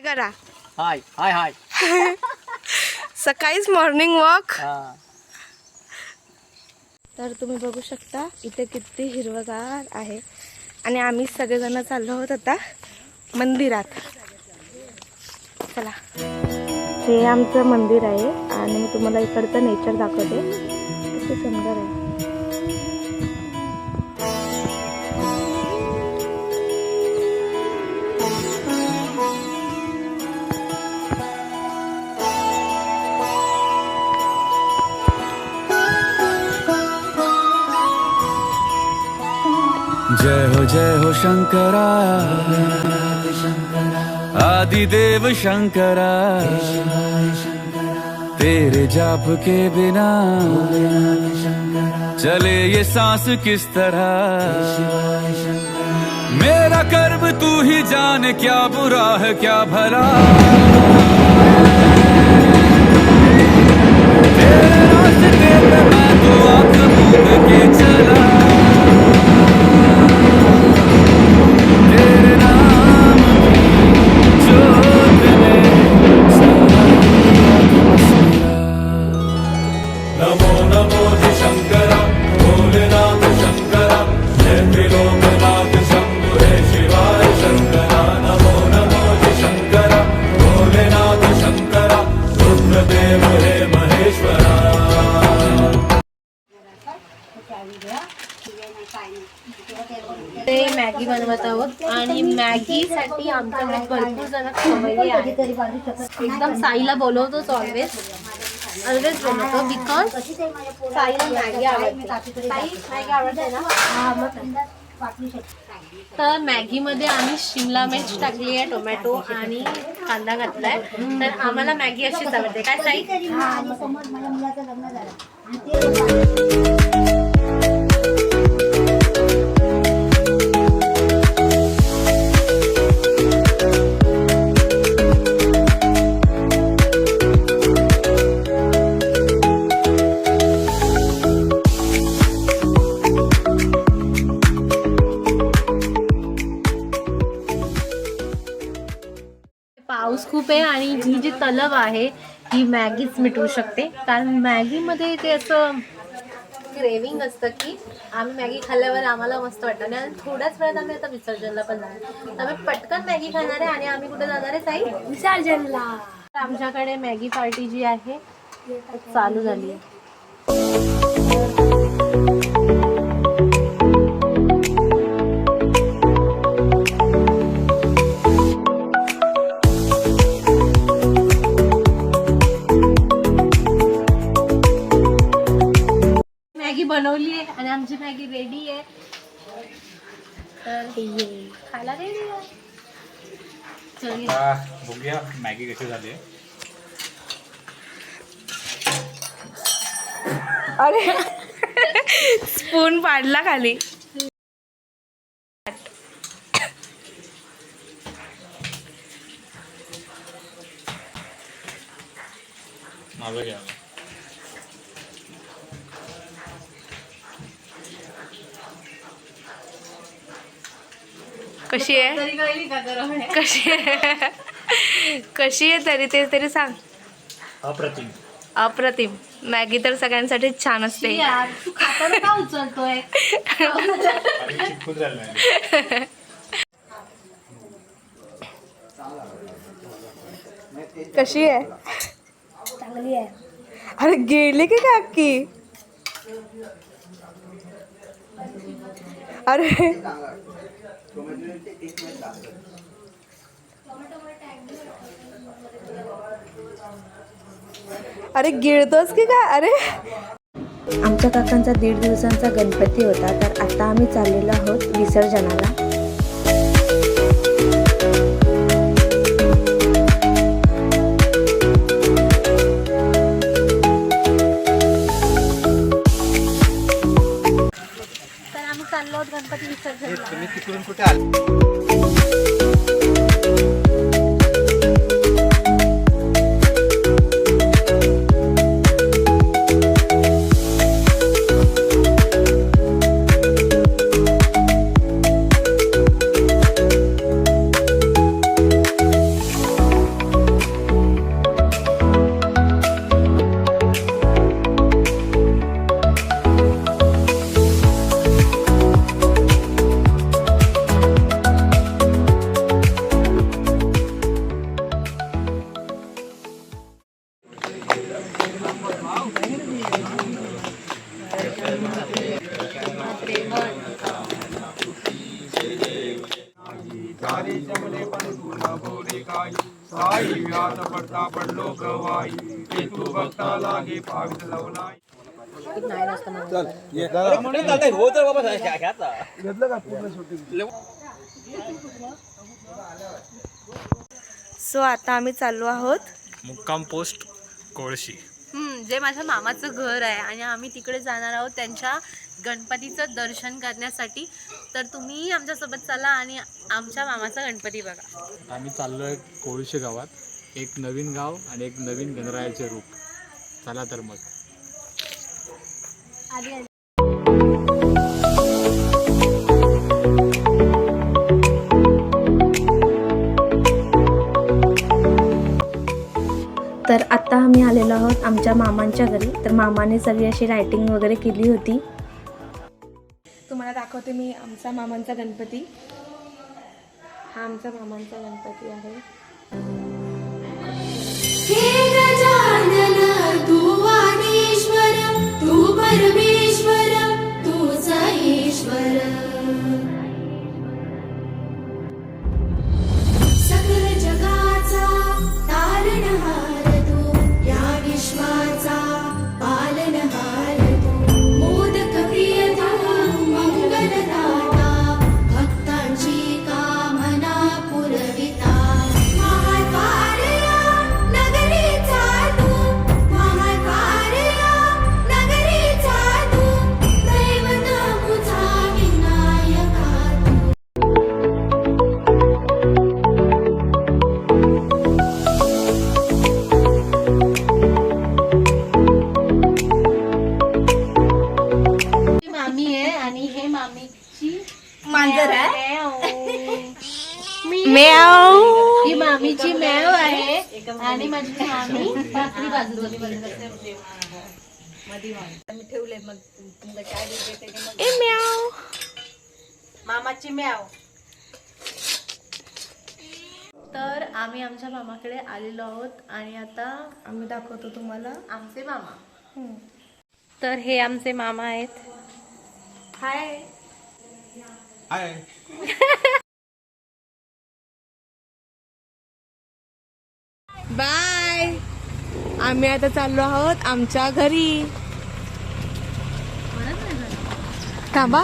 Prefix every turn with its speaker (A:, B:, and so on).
A: करा.
B: हाय हाय हाय.
A: सकाळीच morning walk.
B: हा.
A: तर तुम्ही बघू शकता इथे किती हिरवगार आहे आणि आम्ही सगळेजण चाललो आहोत आता मंदिरात. चला, हे आमचं मंदिर आहे आणि मी तुम्हाला इकडचं नेचर दाखवते. किती सुंदर आहे.
C: जय हो शंकरा आदिदेव शंकरा तेरे जाप के बिना चले ये सांस किस तरह मेरा कर्म तू ही जाने क्या बुरा है क्या भला तेरे रास्ते पे मैं तो आँख मूंद के चला तेरे नाम की जोत में नमो नमो जी शंकरा भोलेनाथ शंकरा जय त्रिलोकनाथ शंभु हे शिवाय शंकरा नमो नमो जी शंकरा भोलेनाथ शंकरा रुद्रदेव हे महेश्वरा.
D: ते मॅगी बनवत आहोत आणि मॅगीसाठी आमच्याकडे भरपूर जण खवय्ये आहेत. एकदम साईला बोलवतोच ऑलवेज बनवतो बिकॉज साईला मॅगी आवडते. साई मॅगी आवडते ना. तर मॅगीमध्ये आम्ही शिमला मिर्च टाकली आहे, टोमॅटो आणि कांदा घातलाय. तर आम्हाला मॅगी अशीच आवडते. काय साई? पाऊस खूप आहे आणि ही जी तलव आहे ही मॅगीच मिटवू शकते. कारण मॅगीमध्ये ते असं क्रेविंग असतं की आम्ही मॅगी खाल्ल्यावर आम्हाला मस्त वाटतं आणि थोड्याच वेळात आम्ही आता विसर्जनला पण जाणार. आम्ही पटकन मॅगी खाणार आहे आणि आम्ही कुठे जाणार आहे ताई? विसर्जनला. आमच्याकडे मॅगी पार्टी जी आहे चालू झाली आहे. बनवली आहे आणि आमची मॅगी रेडी आहे. तर खायला रेडी आहे.
E: बघूया मॅगी कशी झाली आहे.
A: अरे स्पून पाडला खाली.
E: माझं घ्या.
A: कशी आहे? कशी आहे? कशी आहे तरी सांग.
E: अप्रतिम.
A: अप्रतिम. मॅगी तर सगळ्यांसाठी छान असते.
D: उचलतोय
A: कशी आहे?
D: चांगली आहे.
A: अरे गेली की काय अक्की? अरे अरे गिळतोस की काय? अरे
F: आमच्या काकांचा 1.5 दिवसांचा गणपती होता. तर आता आम्ही चाललेलो आहोत विसर्जनाला.
D: तर आम्ही चाललो आहोत गणपती विसर्जन.
B: तुम्ही तिकडून कुठे आले?
A: सो आता आम्ही चाललो आहोत
E: मुक्काम पोस्ट कोळशी.
D: जे माझ्या मामाचं घर आहे आणि आम्ही तिकडे जाणार आहोत त्यांच्या गणपतीचं दर्शन करण्यासाठी. तर तुम्ही आमच्यासोबत चला आणि आमच्या मामाचा गणपती बघा.
E: आम्ही चाललोय कोळशी गावात. एक नवीन गाव आणि एक नवीन गणरायाचे रूप. चला तर मग.
F: तर आता आम्ही आलेलो आहोत आमच्या मामांच्या घरी. तर मामाने सगळी अशी लायटिंग वगैरे केली होती.
A: तुम्हाला दाखवते मी आमचा मामांचा गणपती. हा आमचा मामांचा गणपती आहे.
G: हे गजानन तू आदिश्वर, तू परमेश्वर, तूच ईश्वर. सकल जगाचा तारणहार तू, या विश्वाचा पालनहार तू. मोदक प्रिय तू, मंगलदाता, भक्तांची कामना पुरविता. महाकार्या नगरीचा तू, महाकार्या नगरीचा तू, दैवत मुझा विनायका तू.
D: ही मामी आहे आणि हे मामीची
A: मांजर आहे.
D: म्याव. ही मामीची मॅव आहे आणि माझी मामी भाकरी बाजूला
A: ए म्याव.
D: मामाची मॅव. तर आम्ही आमच्या मामाकडे आलेलो आहोत आणि आता
A: आम्ही दाखवतो तुम्हाला
D: आमचे मामा. तर हे आमचे मामा आहेत.
A: हाय. बाय. आम्ही आता चाललो आहोत आमच्या घरी. थांबा.